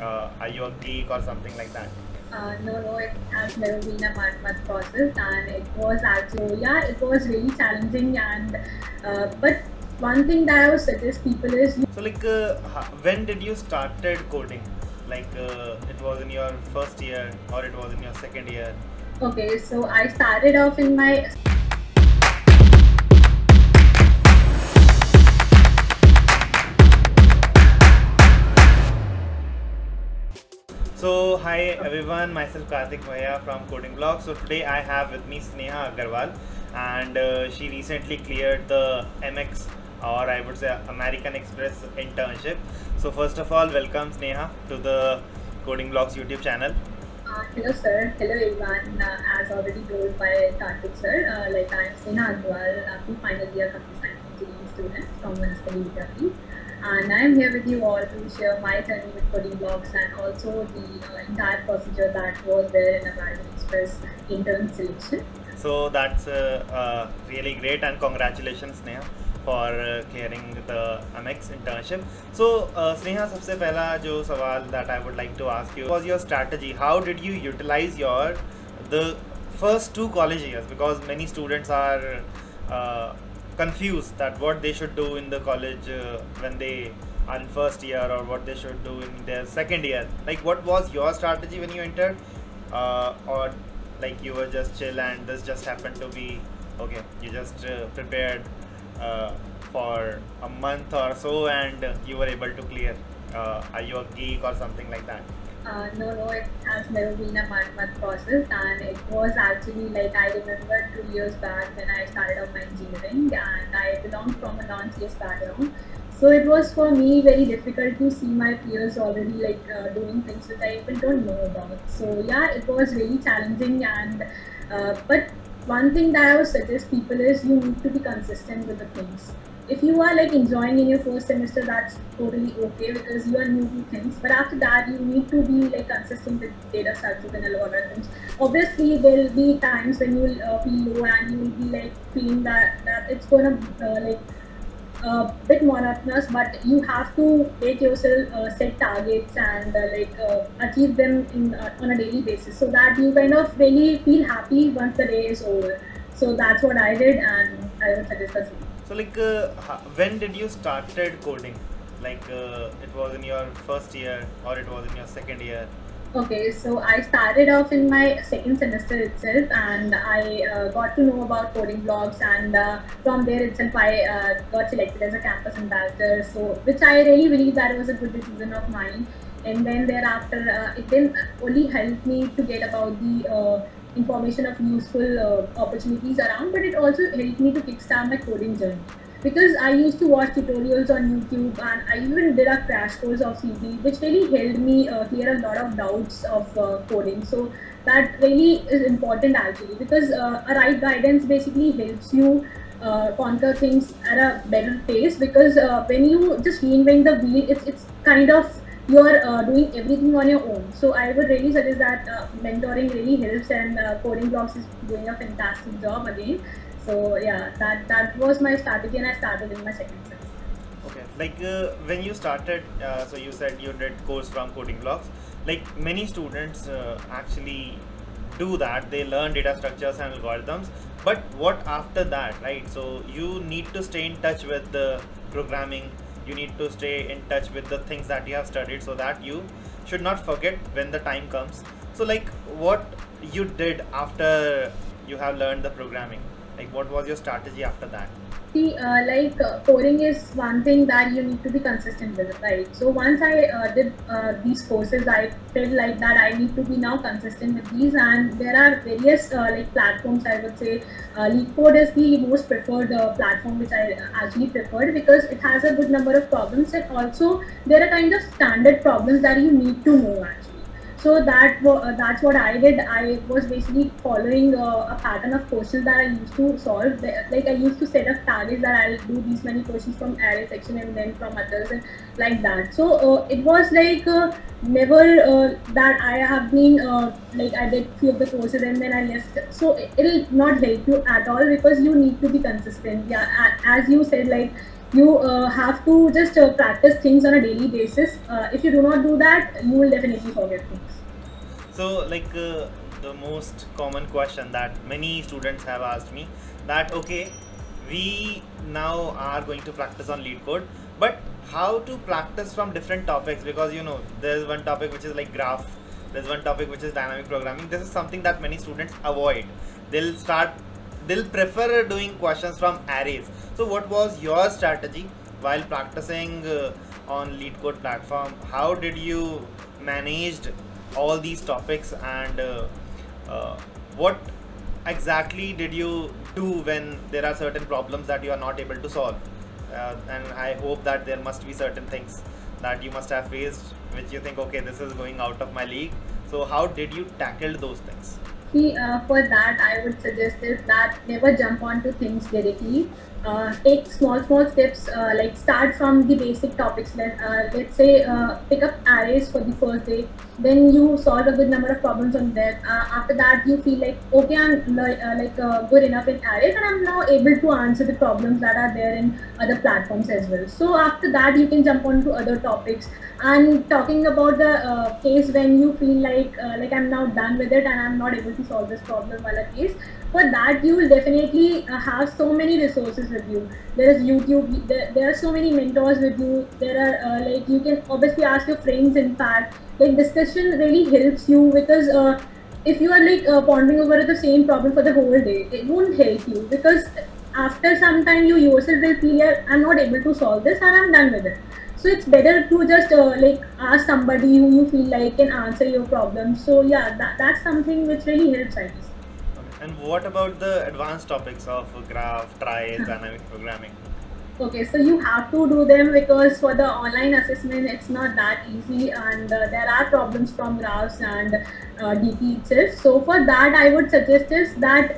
Are you a geek or something like that? No, it has never been a much process, and it was actually yeah, it was really challenging. And but one thing that I would suggest people is So when did you started coding? It was in your first year or it was in your second year? okay. So I started off in my So hi everyone, myself Karthik Bhaiya from Coding Blog. So today I have with me Sneha Agarwal, and she recently cleared the MX, or I would say American Express internship. So first of all, welcome Sneha to the Coding Blogs YouTube channel. hello sir, hello everyone. As already told by Karthik sir, like I am Sneha Agrawal, final year computer science engineering student from Municipal Utah. And I am here with you all to share my journey with coding blogs and also the entire procedure that was there in American Express intern selection. So that's really great, and congratulations Sneha for clearing the MX internship. So Sneha, सबसे पहला जो सवाल that I would like to ask you was your strategy. How did you utilize your the first two college years? Because many students are uh, confused that what they should do in the college when they are in first year, or what they should do in their second year. Like, what was your strategy when you entered, or like you were just chill and this just happened to be okay, you just prepared uh, for a month or so and you were able to clear? Are you a geek or something like that? No, it has never been a much process, and it was actually like I remember 2 years back when I started off my engineering, and I belong from a non-CS background. So it was for me very difficult to see my peers already like doing things which I even don't know about. So yeah, it was really challenging, and but one thing that I would suggest people is you need to be consistent with the things. If you are like enjoying in your first semester, that's totally okay because you are new to things. But after that, you need to be like consistent with data structures and a lot of things. Obviously, there will be times when you will feel low and you will be like feeling that it's gonna like a bit monotonous, but you have to make yourself set targets and achieve them on a daily basis so that you kind of really feel happy once the day is over. So that's what I did, and I would suggest the same. So when did you started coding? It was in your first year or it was in your second year? Okay, so I started off in my second semester itself, and I got to know about coding blogs, and from there itself I got selected as a campus ambassador. So, which I really believe that was a good decision of mine. And then thereafter, it then only helped me to get about the information of useful opportunities around, but it also helped me to kickstart my coding journey because I used to watch tutorials on YouTube and I even did a crash course of CP, which really helped me clear a lot of doubts of coding. So that really is important actually because a right guidance basically helps you conquer things at a better pace because when you just reinvent the wheel, it's kind of you're doing everything on your own. So I would really suggest that mentoring really helps, and coding blocks is doing a fantastic job again. So yeah, that was my strategy, and I started in my second semester. Okay, when you started, so you said you did course from Coding Blocks. Like many students actually do that, they learn data structures and algorithms. But what after that, right? So you need to stay in touch with the programming. You need to stay in touch with the things that you have studied, so that you should not forget when the time comes. So what you did after you have learned the programming? Like, what was your strategy after that? See, coding is one thing that you need to be consistent with, right? So once I did these courses, I felt like that I need to be now consistent with these, and there are various like platforms. I would say LeetCode is the most preferred platform, which I actually preferred because it has a good number of problems, and also there are kind of standard problems that you need to know actually. So that's what I did. I was basically following a pattern of questions that I used to solve. Like I used to set up targets that I'll do these many questions from array section and then from others and like that. So it was like never that I have been like I did few of the courses and then I left. So it'll not help you at all because you need to be consistent. Yeah, as you said, like You have to just practice things on a daily basis. If you do not do that, you will definitely forget things. So, like the most common question that many students have asked me, that okay, we now are going to practice on lead code, but how to practice from different topics? Because you know, there's one topic which is like graph, there's one topic which is dynamic programming. This is something that many students avoid. They'll start, they'll prefer doing questions from arrays. So, what was your strategy while practicing on lead code platform? How did you managed all these topics, and what exactly did you do when there are certain problems that you are not able to solve? And I hope that there must be certain things that you must have faced which you think, okay, this is going out of my league. So how did you tackle those things? See, for that, I would suggest is that never jump onto things directly. Take small steps. Like start from the basic topics. Let's say pick up arrays for the first day. Then you solve a good number of problems on that. After that, you feel like okay, I'm good enough in arrays, and I'm now able to answer the problems that are there in other platforms as well. So after that, you can jump on to other topics. And talking about the case when you feel like I'm now done with it and I'm not able to solve this problem while a case, for that you will definitely have so many resources with you. There is YouTube, there are so many mentors with you. There are like you can obviously ask your friends. In fact, like discussion really helps you, because if you are like pondering over the same problem for the whole day, it won't help you, because after some time you yourself will feel, "Yeah, I'm not able to solve this and I'm done with it." So it's better to just like ask somebody who you feel like can answer your problem. So yeah, that's something which really helps, I guess. Okay. And what about the advanced topics of graph, trials, dynamic programming? Okay, so you have to do them, because for the online assessment, it's not that easy, and there are problems from graphs and DP itself. So for that, I would suggest is that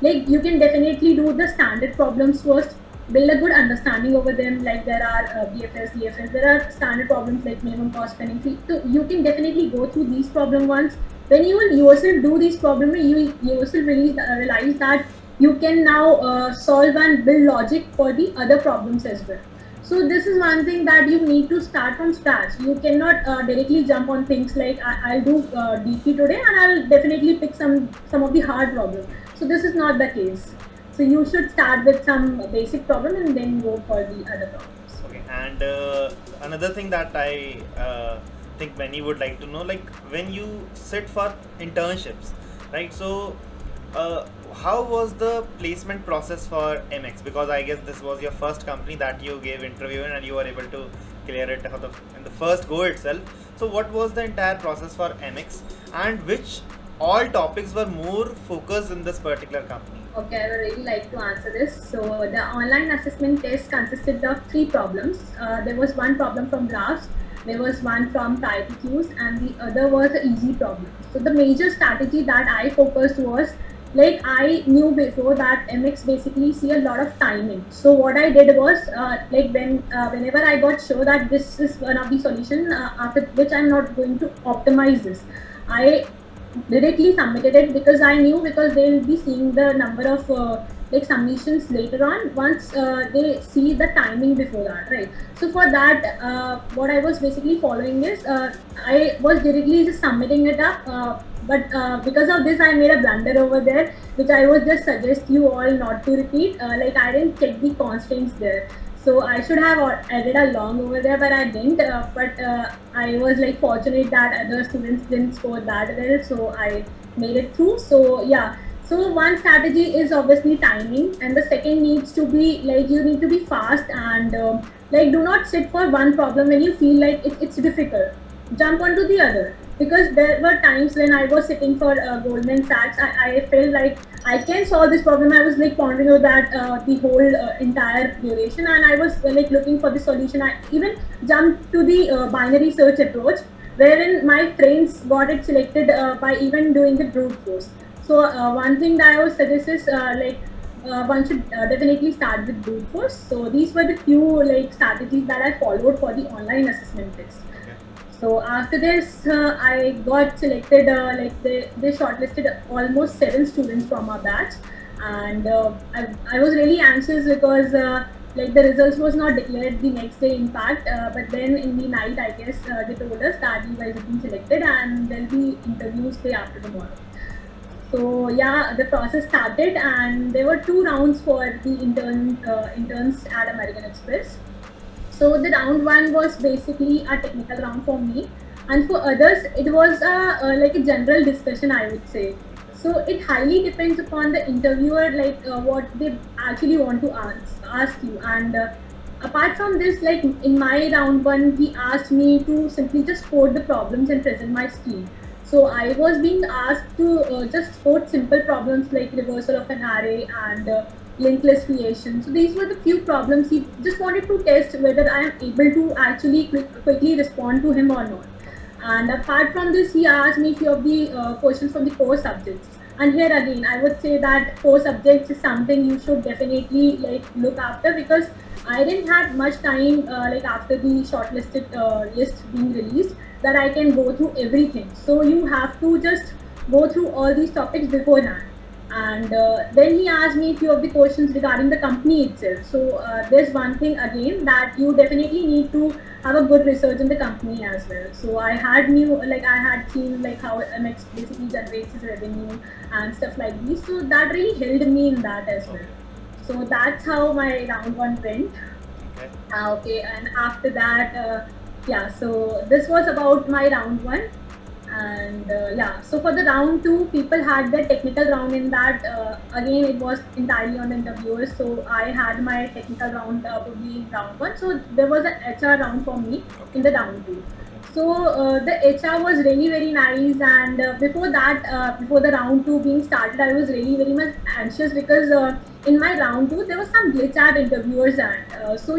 like you can definitely do the standard problems first, build a good understanding over them. Like there are BFS, DFS, there are standard problems like minimum cost spending fee. So you can definitely go through these problem once. When you will yourself do these problems, you yourself really realize that you can now solve and build logic for the other problems as well. So this is one thing that you need to start from scratch. You cannot directly jump on things like I'll do DP today and I'll definitely pick some of the hard problems. So this is not the case. So you should start with some basic problem and then go for the other problems. Okay, and another thing that I think many would like to know, like when you sit for internships, right? So how was the placement process for MX? Because I guess this was your first company that you gave interview in, and you were able to clear it in the first go itself. So what was the entire process for MX, and which all topics were more focused in this particular company? Okay, I would really like to answer this. So the online assessment test consisted of 3 problems. There was one problem from graphs, there was one from IPQs, and the other was an easy problem. So the major strategy that I focused was, like I knew before that MX basically see a lot of timing. So what I did was like whenever I got sure that this is one of the solution after which I'm not going to optimize this, I directly submitted it, because I knew, because they will be seeing the number of like submissions later on once they see the timing before that, right? So for that, what I was basically following is I was directly just submitting it up, but because of this I made a blunder over there, which I would just suggest you all not to repeat. Like I didn't check the constraints there. So I should have added a long over there, but I didn't. But I was like fortunate that other students didn't score that well, so I made it through. So yeah. So one strategy is obviously timing, and the second needs to be like you need to be fast, and like do not sit for one problem when you feel like it's difficult. Jump onto the other, because there were times when I was sitting for Goldman Sachs, I felt like I can solve this problem. I was like pondering over that the whole entire duration, and I was like looking for the solution. I even jumped to the binary search approach, wherein my friends got it selected by even doing the brute force. So one thing that I would suggest is one should definitely start with brute force. So these were the few like strategies that I followed for the online assessment test. So after this, I got selected. Like they shortlisted almost 7 students from our batch, and I was really anxious, because like the results was not declared the next day, in fact, but then in the night, I guess they told us that you guys have been selected and there'll be interviews day after tomorrow. So yeah, the process started, and there were 2 rounds for the interns at American Express. So the round one was basically a technical round for me, and for others it was like a general discussion, I would say. So it highly depends upon the interviewer, like what they actually want to ask you. And apart from this, like in my round one, he asked me to simply just code the problems and present my scheme. So I was being asked to just code simple problems like reversal of an array and linked list creation. So these were the few problems. He just wanted to test whether I am able to actually quickly respond to him or not. And apart from this, he asked me few of the questions from the core subjects. And here again, I would say that core subjects is something you should definitely like look after, because I didn't have much time like after the shortlisted list being released that I can go through everything. So you have to just go through all these topics beforehand. And then he asked me a few of the questions regarding the company itself. So there's one thing again, that you definitely need to have a good research in the company as well. So I had I had seen like how MX basically generates its revenue and stuff like this. So that really helped me in that as well. So that's how my round one went. Okay. Okay, and after that, yeah, so this was about my round one. And yeah, so for the round two, people had the technical round. In that, again, it was entirely on the interviewers. So I had my technical round probably in round one. So there was an HR round for me in the round two. So the HR was really very nice, and before that, before the round two being started, I was really very much anxious, because in my round two there was some glitch at interviewers end. So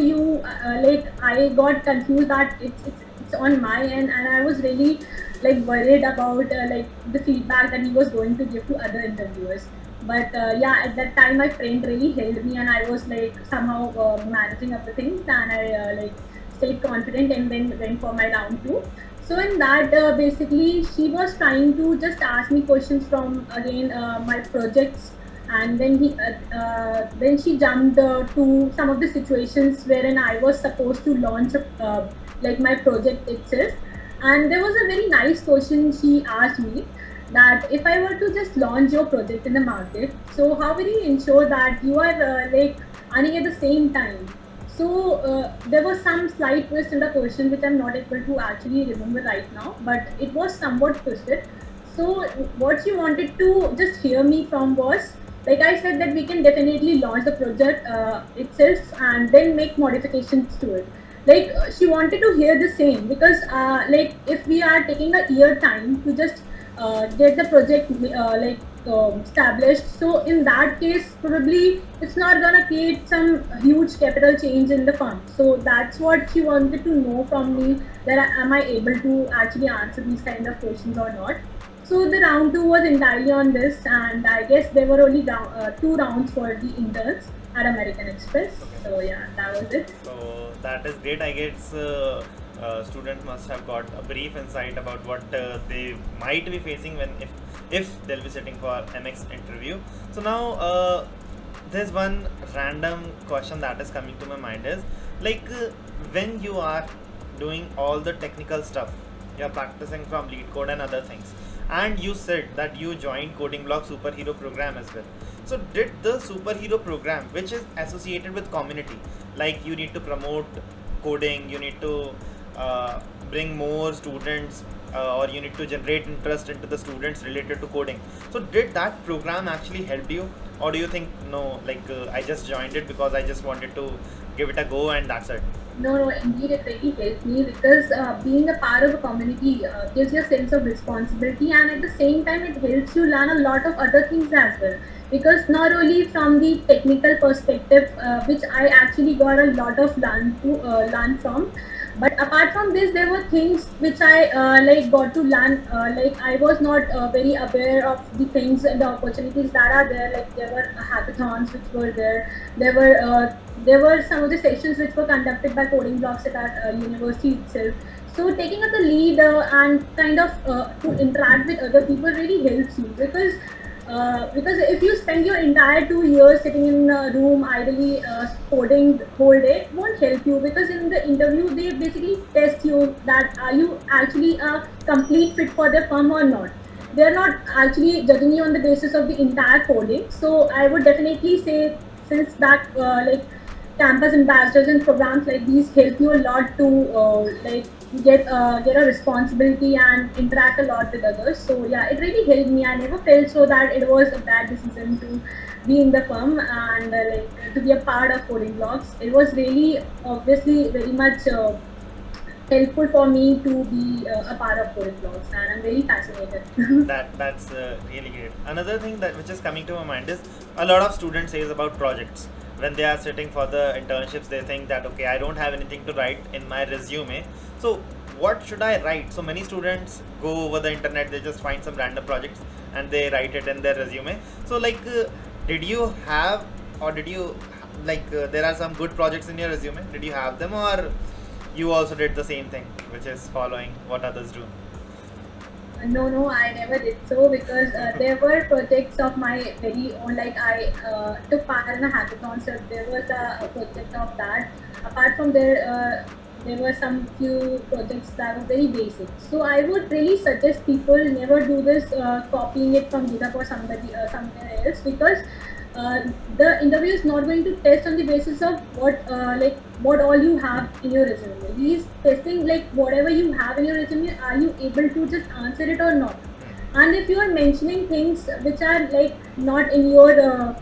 I got confused that it's on my end, and I was really like worried about like the feedback that he was going to give to other interviewers. But yeah, at that time my friend really helped me, and I was like somehow managing up the things, and I like stayed confident and then went for my round two. So in that, basically she was trying to just ask me questions from again my projects, and then she jumped to some of the situations wherein I was supposed to launch like my project itself. And there was a very nice question she asked me, that if I were to just launch your project in the market, so how will you ensure that you are like earning at the same time? So there was some slight twist in the question which I'm not able to actually remember right now, but it was somewhat twisted. So what she wanted to just hear me from was, like I said, that we can definitely launch the project itself and then make modifications to it. Like she wanted to hear the same, because like if we are taking a year time to just get the project established, so in that case probably it's not gonna create some huge capital change in the fund. So that's what she wanted to know from me, that am I able to actually answer these kind of questions or not. So the round two was entirely on this, and I guess there were only 2 rounds for the interns at American Express. Okay. So yeah, that was it. So that is great. I guess students must have got a brief insight about what they might be facing when if they'll be sitting for MX interview. So now there's one random question that is coming to my mind is like when you are doing all the technical stuff, you're practicing from lead code and other things, and you said that you joined Coding Block Superhero program as well. So did the superhero program, which is associated with community, like you need to promote coding, you need to bring more students, or you need to generate interest into the students related to coding. So did that program actually help you, or do you think no, like I just joined it because I just wanted to give it a go and that's it? No, indeed, it really helped me, because being a part of a community gives you a sense of responsibility, and at the same time, it helps you learn a lot of other things as well. Because not only from the technical perspective, which I actually got a lot of learn from, but apart from this, there were things which I like got to learn. Like I was not very aware of the things and the opportunities that are there. Like there were hackathons which were there. There were some of the sessions which were conducted by Coding Blocks at our university itself. So taking up the lead and kind of to interact with other people really helps you, because Because if you spend your entire 2 years sitting in a room idly coding the whole day, it won't help you, because in the interview they basically test you that are you actually a complete fit for the firm or not. They're not actually judging you on the basis of the entire coding. So I would definitely say, since that campus ambassadors and programs like these help you a lot to get a responsibility and interact a lot with others. So yeah, it really helped me. I never felt so that it was a bad decision to be in the firm and to be a part of coding blogs. It was really obviously very much helpful for me to be a part of coding blogs, and I'm very fascinated. That's really great. Another thing that which is coming to my mind is a lot of students says about projects. When they are sitting for the internships, they think that okay, I don't have anything to write in my resume, so what should I write? So many students go over the internet, they just find some random projects and they write it in their resume. So did you have, or did you there are some good projects in your resume? Did you have them, or you also did the same thing, which is following what others do? No, I never did so, because there were projects of my very own. Like I took part in a hackathon, so there was a project of that. Apart from there were some few projects that were very basic. So I would really suggest people never do this copying it from GitHub or somebody somewhere else, because the interview is not going to test on the basis of what all you have in your resume. He is testing like whatever you have in your resume, are you able to just answer it or not? And if you are mentioning things which are like not in your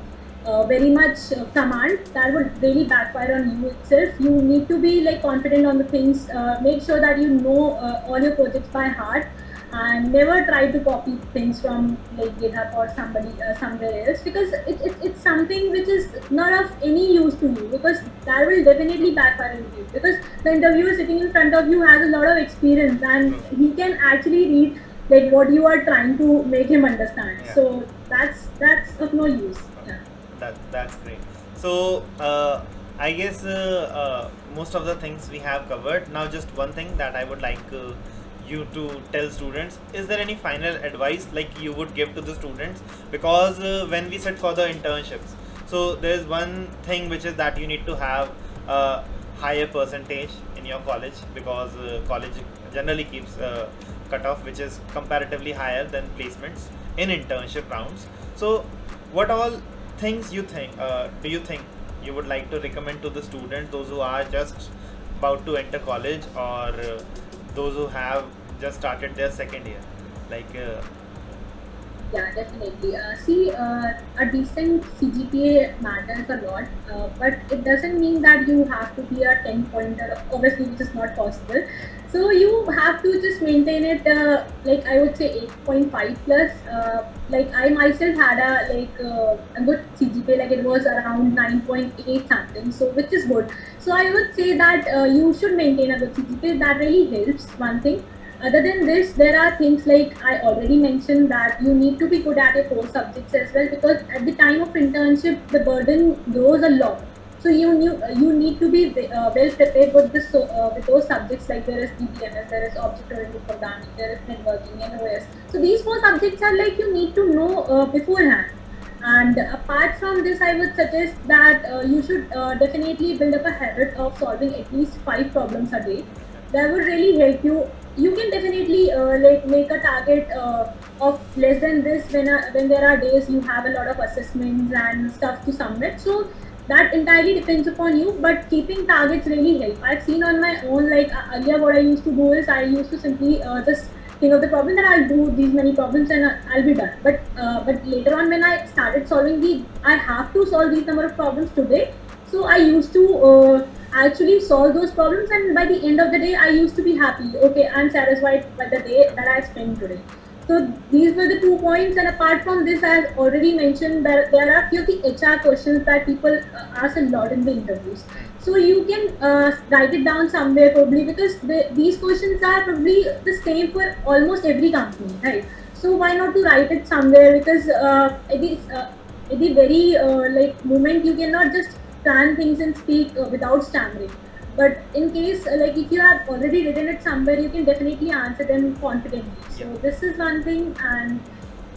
very much command, that would really backfire on you itself. You need to be like confident on the things. Make sure that you know all your projects by heart, and never try to copy things from like GitHub or somebody somewhere else, because it's something which is not of any use to you, because that will definitely backfire on you, because the interviewer sitting in front of you has a lot of experience and he can actually read like what you are trying to make him understand. Yeah. So that's of no use. Yeah. That's great. So I guess most of the things we have covered. Now just one thing that I would like you to tell students, is there any final advice like you would give to the students? Because when we sit for the internships, so there's one thing which is that you need to have a higher percentage in your college, because college generally keeps cutoff which is comparatively higher than placements in internship rounds. So what all things you think do you think you would like to recommend to the students, those who are just about to enter college, or those who have just started their second year, Yeah, definitely. See, a decent CGPA matters a lot, but it doesn't mean that you have to be a 10 pointer, obviously, which is not possible. So you have to just maintain it, like I would say 8.5 plus. Like I myself had a good CGPA, like it was around 9.8 something, so which is good. So I would say that you should maintain a good CGPA. That really helps. One thing. Other than this, there are things like I already mentioned, that you need to be good at your core subjects as well, because at the time of internship, the burden grows a lot. So you need to be well prepared with with those subjects, like there is DBMS, there is object-oriented programming, there is networking, and OS. So these four subjects are like you need to know beforehand. And apart from this, I would suggest that you should definitely build up a habit of solving at least 5 problems a day. That would really help you. You can definitely like make a target of less than this when there are days you have a lot of assessments and stuff to submit. So that entirely depends upon you, but keeping targets really help. I've seen on my own, like earlier what I used to do is I used to simply just think of the problem, that I'll do these many problems and I'll be done. But later on, when I started solving I have to solve these number of problems today. So I used to actually solve those problems, and by the end of the day I used to be happy. Okay, I'm satisfied by the day that I spent today. So these were the 2 points, and apart from this, I have already mentioned that there are few of the HR questions that people ask a lot in the interviews. So you can write it down somewhere probably, because these questions are probably the same for almost every company, right? So why not to write it somewhere, because it is at the very like moment you cannot just plan things and speak without stammering. But in case like if you have already written it somewhere, you can definitely answer them confidently. So this is one thing. And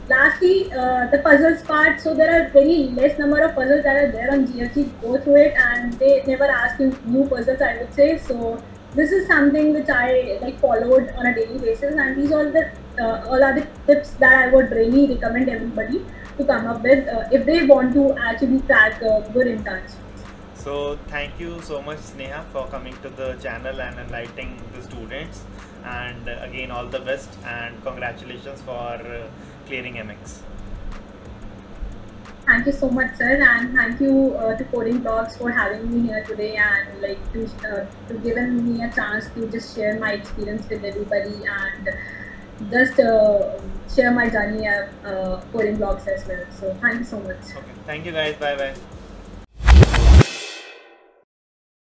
lastly, the puzzles part. So there are very less number of puzzles that are there on GFG. Go through it, and they never ask you new puzzles, I would say. So this is something which I like followed on a daily basis, and these are the all are the tips that I would really recommend everybody to come up with if they want to actually crack good internships. So thank you so much, Sneha, for coming to the channel and enlightening the students. And again, all the best and congratulations for clearing MX. Thank you so much, sir, and thank you to Coding Blogs for having me here today and like to giving me a chance to just share my experience with everybody and just share my journey at Coding Blogs as well. So thank you so much. Okay, thank you guys. Bye bye.